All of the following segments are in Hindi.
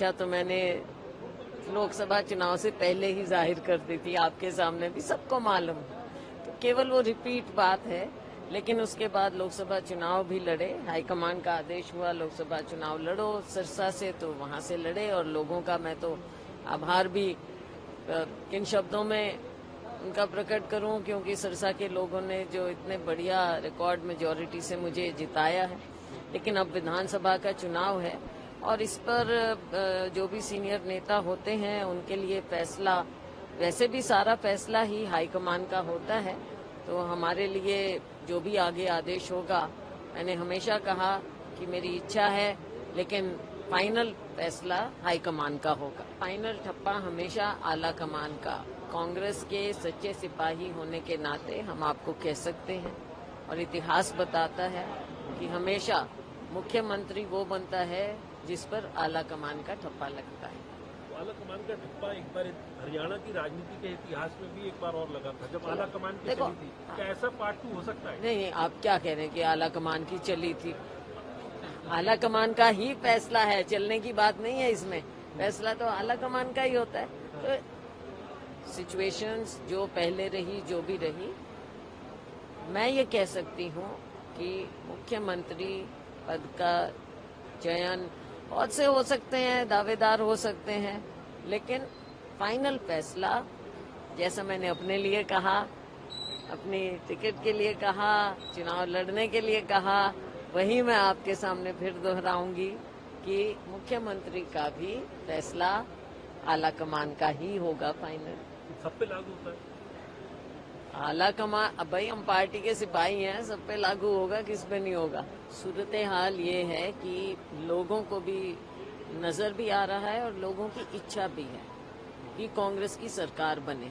इच्छा तो मैंने लोकसभा चुनाव से पहले ही जाहिर कर दी थी, आपके सामने भी सबको मालूम। तो केवल वो रिपीट बात है, लेकिन उसके बाद लोकसभा चुनाव भी लड़े। हाईकमान का आदेश हुआ लोकसभा चुनाव लड़ो सिरसा से, तो वहां से लड़े। और लोगों का मैं तो आभार भी किन शब्दों में उनका प्रकट करूं, क्योंकि सिरसा के लोगों ने जो इतने बढ़िया रिकॉर्ड मेजॉरिटी से मुझे जिताया है। लेकिन अब विधानसभा का चुनाव है और इस पर जो भी सीनियर नेता होते हैं उनके लिए फैसला, वैसे भी सारा फैसला ही हाईकमान का होता है। तो हमारे लिए जो भी आगे आदेश होगा, मैंने हमेशा कहा कि मेरी इच्छा है, लेकिन फाइनल फैसला हाईकमान का होगा। फाइनल ठप्पा हमेशा आला कमान का। कांग्रेस के सच्चे सिपाही होने के नाते हम आपको कह सकते हैं, और इतिहास बताता है कि हमेशा मुख्यमंत्री वो बनता है जिस पर आला कमान का ठप्पा लगता है। आला कमान का ठप्पा एक बार हरियाणा की राजनीति के इतिहास में भी एक बार और लगा था, जब आला कमान की चली थी। क्या ऐसा पार्ट 2 हो सकता है? नहीं, आप क्या कह रहे हैं कि आला कमान की चली थी? आला कमान का ही फैसला है, चलने की बात नहीं है इसमें। फैसला तो आला कमान का ही होता है। तो सिचुएशंस जो पहले रही, जो भी रही, मैं ये कह सकती हूँ कि मुख्यमंत्री पद का चयन बहुत से हो सकते हैं, दावेदार हो सकते हैं, लेकिन फाइनल फैसला, जैसा मैंने अपने लिए कहा, अपनी टिकट के लिए कहा, चुनाव लड़ने के लिए कहा, वही मैं आपके सामने फिर दोहराऊंगी कि मुख्यमंत्री का भी फैसला आला कमान का ही होगा फाइनल। सब पे लागू होता है आला कमान? अब भाई हम पार्टी के सिपाही हैं, सब पे लागू होगा, किस पे नहीं होगा। सूरत हाल ये है कि लोगों को भी नजर भी आ रहा है और लोगों की इच्छा भी है कि कांग्रेस की सरकार बने।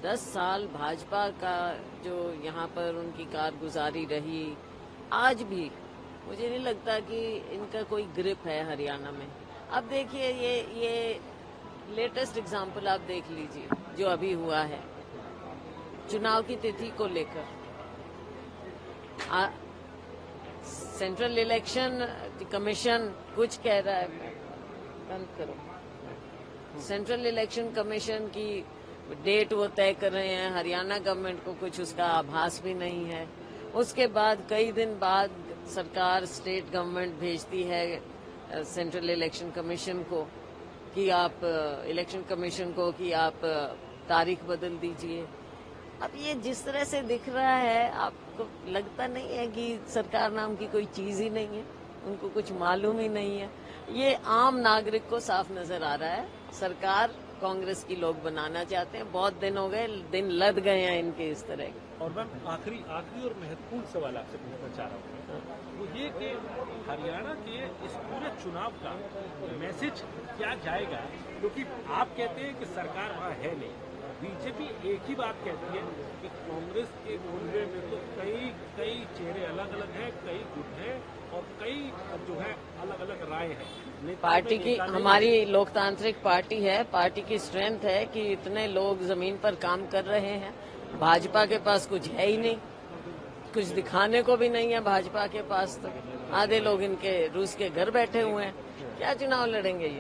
10 साल भाजपा का जो यहाँ पर उनकी कारगुजारी रही, आज भी मुझे नहीं लगता कि इनका कोई ग्रिप है हरियाणा में। अब देखिए, ये लेटेस्ट एग्जाम्पल आप देख लीजिए जो अभी हुआ है चुनाव की तिथि को लेकर। सेंट्रल इलेक्शन कमीशन कुछ कह रहा है, बंद करो। सेंट्रल इलेक्शन कमीशन की डेट वो तय कर रहे हैं, हरियाणा गवर्नमेंट को कुछ उसका आभास भी नहीं है। उसके बाद कई दिन बाद सरकार, स्टेट गवर्नमेंट भेजती है सेंट्रल इलेक्शन कमीशन को कि आप इलेक्शन कमीशन को कि आप तारीख बदल दीजिए। अब ये जिस तरह से दिख रहा है, आपको लगता नहीं है कि सरकार नाम की कोई चीज ही नहीं है, उनको कुछ मालूम ही नहीं है? ये आम नागरिक को साफ नजर आ रहा है। सरकार कांग्रेस की लोग बनाना चाहते हैं, बहुत दिन हो गए, दिन लद गए हैं इनके इस तरह के। और मैम आखिरी और महत्वपूर्ण सवाल आपसे पूछना चाह रहा हूँ, वो ये कि हरियाणा के इस पूरे चुनाव का मैसेज क्या जाएगा, क्योंकि आप कहते हैं कि सरकार वहाँ है नहीं, बीजेपी एक ही बात कहती है कि कांग्रेस के कुनबे में तो कई चेहरे अलग अलग हैं, कई गुट हैं और कई जो है अलग अलग राय है। पार्टी की, हमारी लोकतांत्रिक पार्टी है, पार्टी की स्ट्रेंथ है कि इतने लोग जमीन पर काम कर रहे हैं। भाजपा के पास कुछ है ही नहीं, कुछ दिखाने को भी नहीं है भाजपा के पास। तो आधे लोग इनके रूस के घर बैठे हुए हैं, क्या चुनाव लड़ेंगे ये?